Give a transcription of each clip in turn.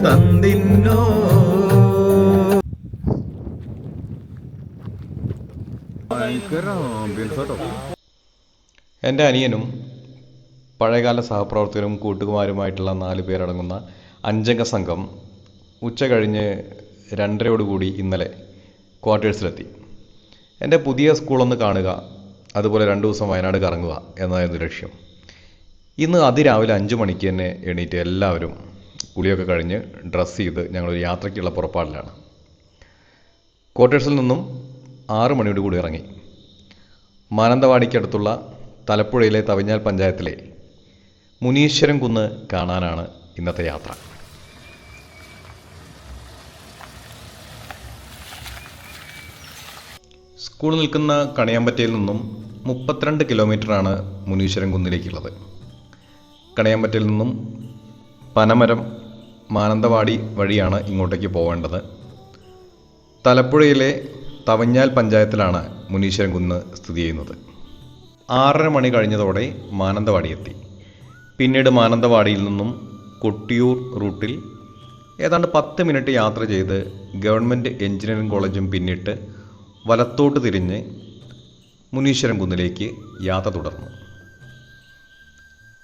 തന്തിന്നോ. എൻ്റെ അനിയനും പഴയകാല സഹപ്രവർത്തകരും കൂട്ടുകുമാരുമായിട്ടുള്ള 4 പേരടങ്ങുന്ന 5 അംഗ സംഘം ഉച്ച കഴിഞ്ഞ് 2:30 ഇന്നലെ ക്വാർട്ടേഴ്സിലെത്തി. എൻ്റെ പുതിയ സ്കൂളൊന്ന് കാണുക, അതുപോലെ 2 ദിവസം വയനാട് കറങ്ങുക എന്നതായിരുന്നു ലക്ഷ്യം. ഇന്ന് അതിരാവിലെ 5 മണിക്ക് തന്നെ എണീറ്റ് എല്ലാവരും കുളിയൊക്കെ കഴിഞ്ഞ് ഡ്രസ്സ് ചെയ്ത് ഞങ്ങളൊരു യാത്രയ്ക്കുള്ള പുറപ്പാടിലാണ്. ക്വാർട്ടേഴ്സിൽ നിന്നും 6 മണിയോടുകൂടി ഇറങ്ങി. മാനന്തവാടിക്കടുത്തുള്ള തലപ്പുഴയിലെ തവിഞ്ഞാൽ പഞ്ചായത്തിലെ മുനീശ്വരൻ കുന്ന് കാണാനാണ് ഇന്നത്തെ യാത്ര. സ്കൂൾ നിൽക്കുന്ന കണിയാമ്പറ്റയിൽ നിന്നും 32 കിലോമീറ്ററാണ് മുനീശ്വരൻ കുന്നിലേക്കുള്ളത്. കണിയാമ്പറ്റയിൽ നിന്നും പനമരം, മാനന്തവാടി വഴിയാണ് ഇങ്ങോട്ടേക്ക് പോവേണ്ടത്. തലപ്പുഴയിലെ തവഞ്ഞാൽ പഞ്ചായത്തിലാണ് മുനീശ്വരൻ കുന്ന് സ്ഥിതി ചെയ്യുന്നത്. 6:30 മണി കഴിഞ്ഞതോടെ മാനന്തവാടി എത്തി. പിന്നീട് മാനന്തവാടിയിൽ നിന്നും കൊട്ടിയൂർ റൂട്ടിൽ ഏതാണ്ട് 10 മിനിറ്റ് യാത്ര ചെയ്ത് ഗവൺമെൻറ് എഞ്ചിനീയറിംഗ് കോളേജും പിന്നിട്ട് വലത്തോട്ട് തിരിഞ്ഞ് മുനീശ്വരൻ കുന്നിലേക്ക് യാത്ര തുടർന്നു.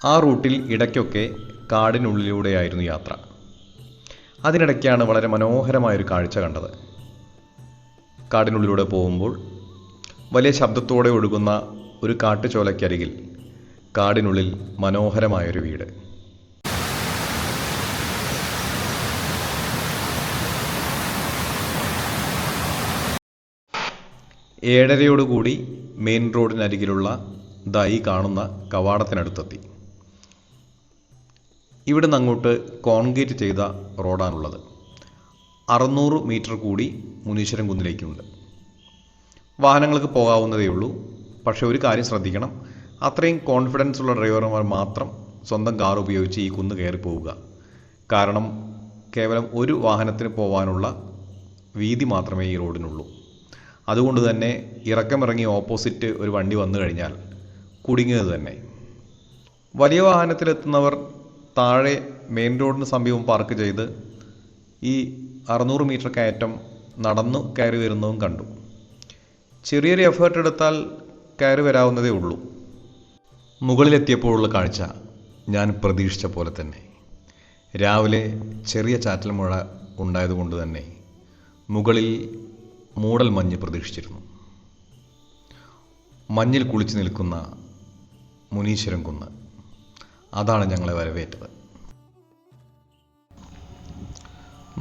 ആ റൂട്ടിൽ ഇടയ്ക്കൊക്കെ കാടിനുള്ളിലൂടെയായിരുന്നു യാത്ര. അതിനിടയ്ക്കാണ് വളരെ മനോഹരമായൊരു കാഴ്ച കണ്ടത്. കാടിനുള്ളിലൂടെ പോകുമ്പോൾ വലിയ ശബ്ദത്തോടെ ഒഴുകുന്ന ഒരു കാട്ടുചോലയ്ക്കരികിൽ കാടിനുള്ളിൽ മനോഹരമായൊരു വീട്. ഏഴരയോടുകൂടി മെയിൻ റോഡിനരികിലുള്ള ഈ കാണുന്ന കവാടത്തിനടുത്തെത്തി. ഇവിടെ നിന്ന് അങ്ങോട്ട് കോൺക്രീറ്റ് ചെയ്ത റോഡാണുള്ളത്. 600 മീറ്റർ കൂടി മുനീശ്വരൻ കുന്നിലേക്കുണ്ട്. വാഹനങ്ങൾക്ക് പോകാവുന്നതേ ഉള്ളൂ. പക്ഷേ ഒരു കാര്യം ശ്രദ്ധിക്കണം, അത്രയും കോൺഫിഡൻസ് ഉള്ള ഡ്രൈവർമാർ മാത്രം സ്വന്തം കാർ ഉപയോഗിച്ച് ഈ കുന്ന് കയറി പോവുക. കാരണം കേവലം ഒരു വാഹനത്തിന് പോകാനുള്ള വീതി മാത്രമേ ഈ റോഡിനുള്ളൂ. അതുകൊണ്ട് തന്നെ ഇറക്കമിറങ്ങി ഓപ്പോസിറ്റ് ഒരു വണ്ടി വന്നു കഴിഞ്ഞാൽ കുടുങ്ങിയത് തന്നെ. വലിയ വാഹനത്തിലെത്തുന്നവർ താഴെ മെയിൻ റോഡിന് സമീപം പാർക്ക് ചെയ്ത് ഈ 600 മീറ്റർ കയറ്റം നടന്നു കയറി വരുന്നതും കണ്ടു. ചെറിയൊരു എഫേർട്ട് എടുത്താൽ കയറി വരാവുന്നതേ ഉള്ളൂ. മുകളിലെത്തിയപ്പോഴുള്ള കാഴ്ച ഞാൻ പ്രതീക്ഷിച്ച പോലെ തന്നെ. രാവിലെ ചെറിയ ചാറ്റൽ മഴ ഉണ്ടായതുകൊണ്ട് തന്നെ മുകളിൽ മൂടൽ മഞ്ഞ് പ്രതീക്ഷിച്ചിരുന്നു. മഞ്ഞിൽ കുളിച്ചു നിൽക്കുന്ന മുനീശ്വരൻ കുന്ന്, അതാണ് ഞങ്ങളെ വരവേറ്റത്.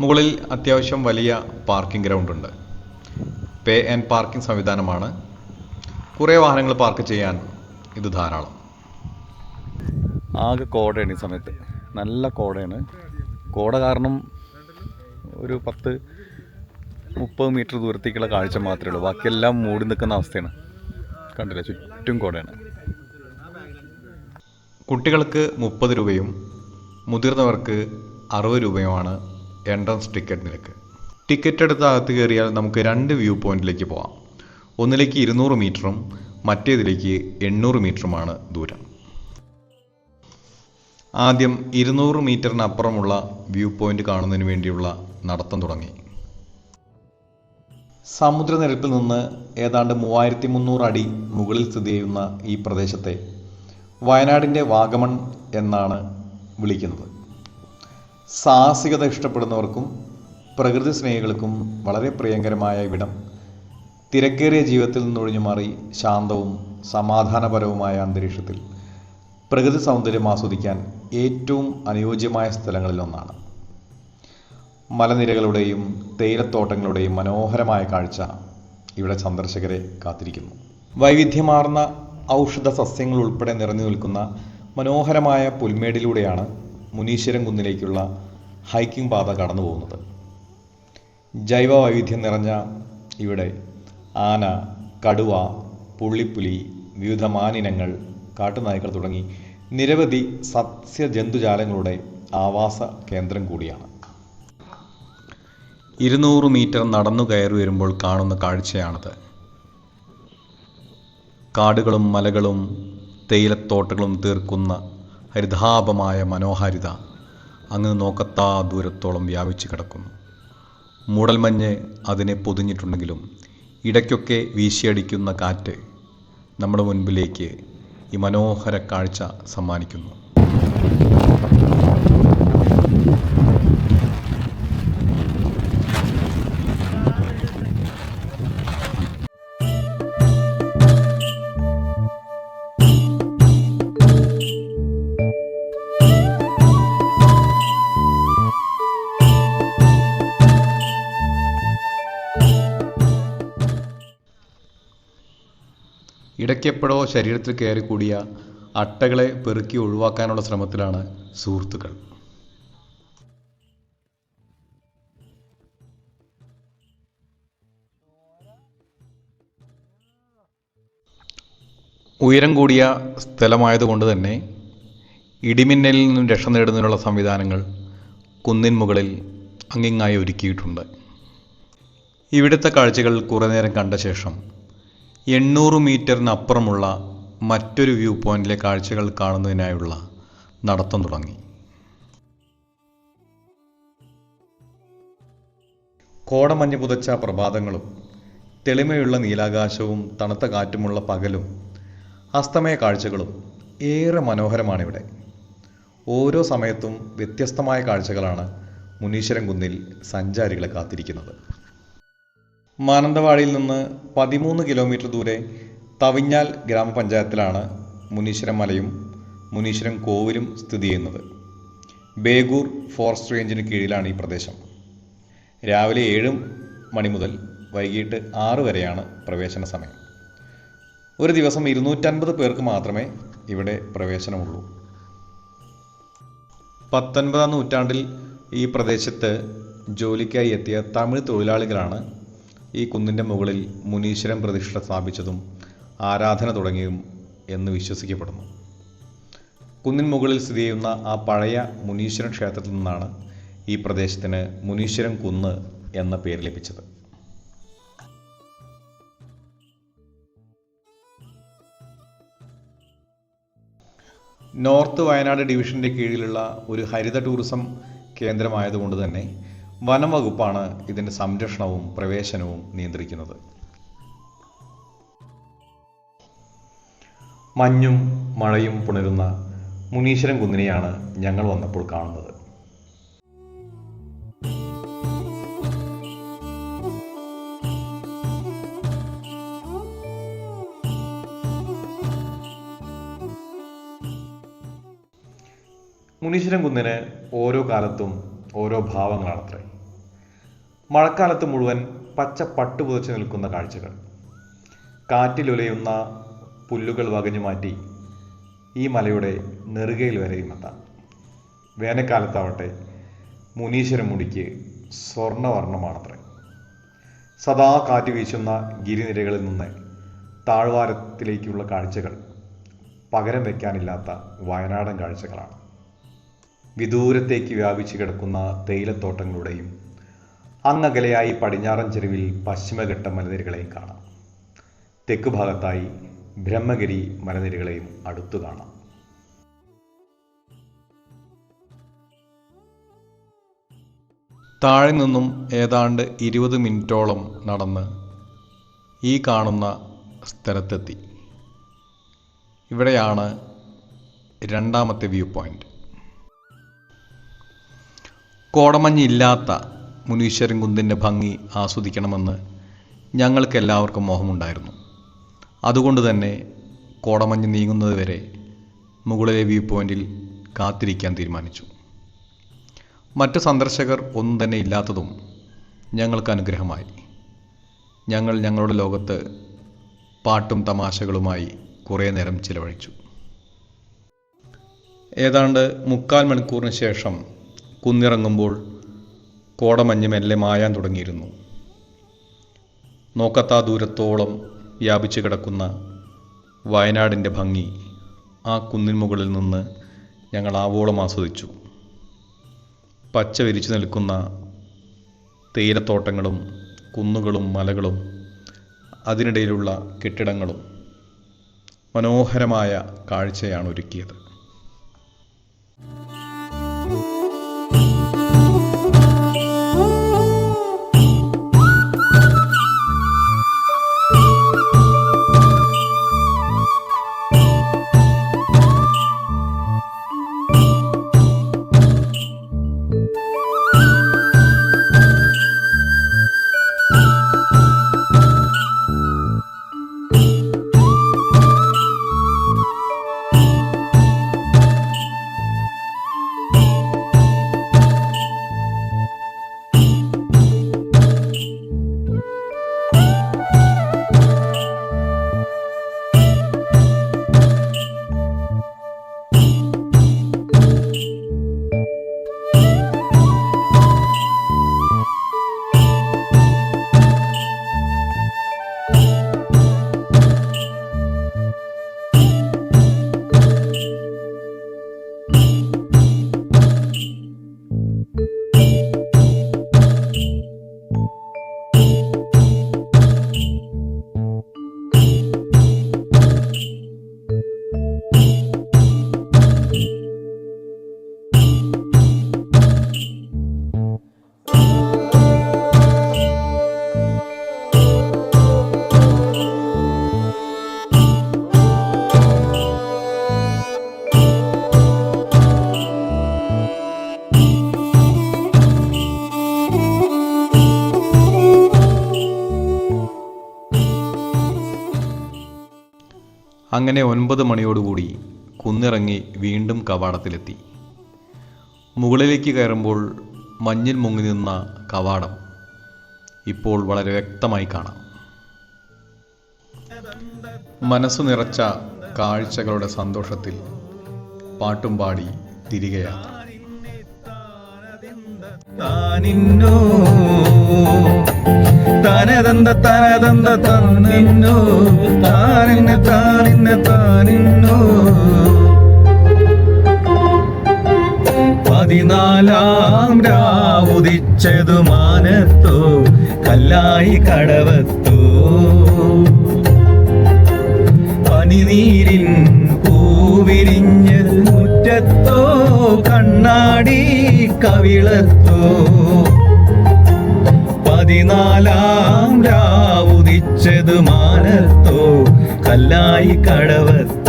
മുകളിൽ അത്യാവശ്യം വലിയ പാർക്കിംഗ് ഗ്രൗണ്ട് ഉണ്ട്. പേ ആൻഡ് പാർക്കിംഗ് സംവിധാനമാണ്. കുറേ വാഹനങ്ങൾ പാർക്ക് ചെയ്യാൻ ഇത് ധാരാളം. ആകെ കോടയാണ് ഈ സമയത്ത്, നല്ല കോടയാണ്. കോട കാരണം ഒരു 10-30 മീറ്റർ ദൂരത്തേക്കുള്ള കാഴ്ച മാത്രമേ ഉള്ളൂ. ബാക്കിയെല്ലാം മൂടി നിൽക്കുന്ന അവസ്ഥയാണ്. കണ്ടില്ല, ചുറ്റും കോടയാണ്. കുട്ടികൾക്ക് 30 രൂപയും മുതിർന്നവർക്ക് 60 രൂപയുമാണ് എൻട്രൻസ് ടിക്കറ്റ് നിരക്ക്. ടിക്കറ്റ് എടുത്ത് അകത്ത് കയറിയാൽ നമുക്ക് 2 വ്യൂ പോയിന്റിലേക്ക് പോകാം. ഒന്നിലേക്ക് 200 മീറ്ററും മറ്റേതിലേക്ക് 800 മീറ്ററുമാണ് ദൂരം. ആദ്യം 200 മീറ്ററിനപ്പുറമുള്ള വ്യൂ പോയിന്റ് കാണുന്നതിന് വേണ്ടിയുള്ള നടത്തം തുടങ്ങി. സമുദ്രനിരപ്പിൽ നിന്ന് ഏതാണ്ട് 3300 അടി മുകളിൽ സ്ഥിതി ചെയ്യുന്ന ഈ പ്രദേശത്തെ വയനാടിൻ്റെ വാഗമൺ എന്നാണ് വിളിക്കുന്നത്. സാഹസികത ഇഷ്ടപ്പെടുന്നവർക്കും പ്രകൃതി സ്നേഹികൾക്കും വളരെ പ്രിയങ്കരമായ ഇവിടം തിരക്കേറിയ ജീവിതത്തിൽ നിന്നൊഴിഞ്ഞു മാറി ശാന്തവും സമാധാനപരവുമായ അന്തരീക്ഷത്തിൽ പ്രകൃതി സൗന്ദര്യം ആസ്വദിക്കാൻ ഏറ്റവും അനുയോജ്യമായ സ്ഥലങ്ങളിലൊന്നാണ്. മലനിരകളുടെയും തേയിലത്തോട്ടങ്ങളുടെയും മനോഹരമായ കാഴ്ച ഇവിടെ സന്ദർശകരെ കാത്തിരിക്കുന്നു. വൈവിധ്യമാർന്ന ഔഷധ സസ്യങ്ങൾ ഉൾപ്പെടെ നിറഞ്ഞു നിൽക്കുന്ന മനോഹരമായ പുൽമേടിലൂടെയാണ് മുനീശ്വരൻ കുന്നിലേക്കുള്ള ഹൈക്കിംഗ് പാത കടന്നു പോകുന്നത്. ജൈവ വൈവിധ്യം നിറഞ്ഞ ഇവിടെ ആന, കടുവ, പുള്ളിപ്പുലി, വിവിധ മാനിനങ്ങൾ, കാട്ടുനായ്ക്കൾ തുടങ്ങി നിരവധി സസ്യജന്തുജാലങ്ങളുടെ ആവാസ കേന്ദ്രം കൂടിയാണ്. 200 മീറ്റർ നടന്നു കയറി വരുമ്പോൾ കാണുന്ന കാഴ്ചയാണത്. കാടുകളും മലകളും തേയിലത്തോട്ടങ്ങളും തീർക്കുന്ന ഹരിതാഭമായ മനോഹാരിത അങ്ങ് നോക്കത്താ ദൂരത്തോളം വ്യാപിച്ചു കിടക്കുന്നു. മൂടൽമഞ്ഞ് അതിനെ പൊതിഞ്ഞിട്ടുണ്ടെങ്കിലും ഇടയ്ക്കൊക്കെ വീശിയടിക്കുന്ന കാറ്റ് നമ്മുടെ മുൻപിലേക്ക് ഈ മനോഹര കാഴ്ച സമ്മാനിക്കുന്നു. ഇടയ്ക്കെപ്പോഴോ ശരീരത്തിൽ കയറിക്കൂടിയ അട്ടകളെ പെറുക്കി ഒഴിവാക്കാനുള്ള ശ്രമത്തിലാണ് സുഹൃത്തുക്കൾ. ഉയരം കൂടിയ സ്ഥലമായതുകൊണ്ട് തന്നെ ഇടിമിന്നലിൽ നിന്നും രക്ഷ നേടുന്നതിനുള്ള സംവിധാനങ്ങൾ കുന്നിൻ മുകളിൽ അങ്ങിങ്ങായി ഒരുക്കിയിട്ടുണ്ട്. ഇവിടുത്തെ കാഴ്ചകൾ കുറേ നേരം കണ്ട ശേഷം 800 മീറ്ററിനപ്പുറമുള്ള മറ്റൊരു വ്യൂ പോയിന്റിലെ കാഴ്ചകൾ കാണുന്നതിനായുള്ള നടത്തം തുടങ്ങി. കോടമഞ്ഞ് പുതച്ച പ്രഭാതങ്ങളും തെളിമയുള്ള നീലാകാശവും തണുത്ത കാറ്റുമുള്ള പകലും അസ്തമയ കാഴ്ചകളും ഏറെ മനോഹരമാണിവിടെ. ഓരോ സമയത്തും വ്യത്യസ്തമായ കാഴ്ചകളാണ് മുനീശ്വരൻ കുന്നിൽ സഞ്ചാരികളെ കാത്തിരിക്കുന്നത്. മാനന്തവാടിയിൽ നിന്ന് 13 കിലോമീറ്റർ ദൂരെ തവിഞ്ഞാൽ ഗ്രാമപഞ്ചായത്തിലാണ് മുനീശ്വരൻ മലയും മുനീശ്വരൻ കോവിലും സ്ഥിതി ചെയ്യുന്നത്. ബേഗൂർ ഫോറസ്റ്റ് റേഞ്ചിന് കീഴിലാണ് ഈ പ്രദേശം. രാവിലെ 7 മണി മുതൽ വൈകിട്ട് 6 വരെയാണ് പ്രവേശന സമയം. ഒരു ദിവസം 250 പേർക്ക് മാത്രമേ ഇവിടെ പ്രവേശനമുള്ളൂ. 19-ാം നൂറ്റാണ്ടിൽ ഈ പ്രദേശത്ത് ജോലിക്കായി എത്തിയ തമിഴ് തൊഴിലാളികളാണ് ഈ കുന്നിൻ്റെ മുകളിൽ മുനീശ്വരൻ പ്രതിഷ്ഠ സ്ഥാപിച്ചതും ആരാധന തുടങ്ങിയതും എന്ന് വിശ്വസിക്കപ്പെടുന്നു. കുന്നിൻ മുകളിൽ സ്ഥിതി ചെയ്യുന്ന ആ പഴയ മുനീശ്വരൻ ക്ഷേത്രത്തിൽ നിന്നാണ് ഈ പ്രദേശത്തിന് മുനീശ്വരൻ കുന്ന് എന്ന പേര് ലഭിച്ചത്. നോർത്ത് വയനാട് ഡിവിഷൻ്റെ കീഴിലുള്ള ഒരു ഹരിത ടൂറിസം കേന്ദ്രമായതുകൊണ്ട് തന്നെ വനം വകുപ്പാണ് ഇതിൻ്റെ സംരക്ഷണവും പ്രവേശനവും നിയന്ത്രിക്കുന്നത്. മഞ്ഞും മഴയും പുണരുന്ന മുനീശ്വരൻ കുന്നിനെയാണ് ഞങ്ങൾ വന്നപ്പോൾ കാണുന്നത്. മുനീശ്വരൻ കുന്നിന് ഓരോ കാലത്തും ഓരോ ഭാവങ്ങളാണത്രേ. മഴക്കാലത്ത് മുഴുവൻ പച്ച പട്ടു പുതച്ച് നിൽക്കുന്ന കാഴ്ചകൾ, കാറ്റിലുലയുന്ന പുല്ലുകൾ വകഞ്ഞു മാറ്റി ഈ മലയുടെ നെറുകയിൽ വരെയും എത്താം. വേനൽക്കാലത്താവട്ടെ മുനീശ്വരൻ മുടിക്ക് സ്വർണ്ണവർണ്ണമാണത്രേ. സദാ കാറ്റ് വീശുന്ന ഗിരിനിരകളിൽ നിന്ന് താഴ്വാരത്തിലേക്കുള്ള കാഴ്ചകൾ പകരം വയ്ക്കാനില്ലാത്ത വയനാടൻ കാഴ്ചകളാണ്. വിദൂരത്തേക്ക് വ്യാപിച്ചു കിടക്കുന്ന തേയിലത്തോട്ടങ്ങളുടെയും അങ്ങകലെയായി പടിഞ്ഞാറൻ ചെരുവിൽ പശ്ചിമഘട്ട മലനിരകളെയും കാണാം. തെക്ക് ഭാഗത്തായി ബ്രഹ്മഗിരി മലനിരകളെയും അടുത്തു കാണാം. താഴെ നിന്നും ഏതാണ്ട് 20 മിനിറ്റോളം നടന്ന് ഈ കാണുന്ന സ്ഥലത്തെത്തി. ഇവിടെയാണ് രണ്ടാമത്തെ വ്യൂ പോയിന്റ്. കോടമഞ്ഞില്ലാത്ത മുനീശ്വരൻ കുന്നിൻ്റെ ഭംഗി ആസ്വദിക്കണമെന്ന് ഞങ്ങൾക്കെല്ലാവർക്കും മോഹമുണ്ടായിരുന്നു. അതുകൊണ്ട് തന്നെ കോടമഞ്ഞ് നീങ്ങുന്നത് വരെ മുകളിലെ വ്യൂ പോയിന്റിൽ കാത്തിരിക്കാൻ തീരുമാനിച്ചു. മറ്റ് സന്ദർശകർ ഒന്നും തന്നെ ഇല്ലാത്തതും ഞങ്ങൾക്ക് അനുഗ്രഹമായി. ഞങ്ങൾ ഞങ്ങളുടെ ലോകത്ത് പാട്ടും തമാശകളുമായി കുറേ നേരം ചിലവഴിച്ചു. ഏതാണ്ട് 3/4 മണിക്കൂറിന് ശേഷം കുന്നിറങ്ങുമ്പോൾ കോടമഞ്ഞ് മെല്ലെ മായാൻ തുടങ്ങിയിരുന്നു. നോക്കത്താ ദൂരത്തോളം വ്യാപിച്ചു കിടക്കുന്ന വയനാടിൻ്റെ ഭംഗി ആ കുന്നിൻ മുകളിൽ നിന്ന് ഞങ്ങൾ ആവോളം ആസ്വദിച്ചു. പച്ച വിരിച്ചു നിൽക്കുന്ന തേയിലത്തോട്ടങ്ങളും കുന്നുകളും മലകളും അതിനിടയിലുള്ള കെട്ടിടങ്ങളും മനോഹരമായ കാഴ്ചയാണ് ഒരുക്കിയത്. അങ്ങനെ 9 മണിയോടുകൂടി കുന്നിറങ്ങി വീണ്ടും കവാടത്തിലെത്തി. മുകളിലേക്ക് കയറുമ്പോൾ മഞ്ഞിൽ മുങ്ങി നിന്ന കവാടം ഇപ്പോൾ വളരെ വ്യക്തമായി കാണാം. മനസ്സു നിറച്ച കാഴ്ചകളുടെ സന്തോഷത്തിൽ പാട്ടും പാടി തിരികെ യാത്ര. താനിന്നോ താനതന്ത താനതന്ത തന്നിന്നോ താനിന്ന താനിന്ന താനിന്നോ 14 രാവുദിച്ചതു മാനത്തോ കല്ലായി കടവത്തോ പനിനീരിൻ പൂവിരിഞ്ഞത് മുറ്റത്തോ കണ്ണാടി കവിളത്തോ 14 രാവുദിച്ചത് മാനത്തോ കല്ലായി കടവത്തോ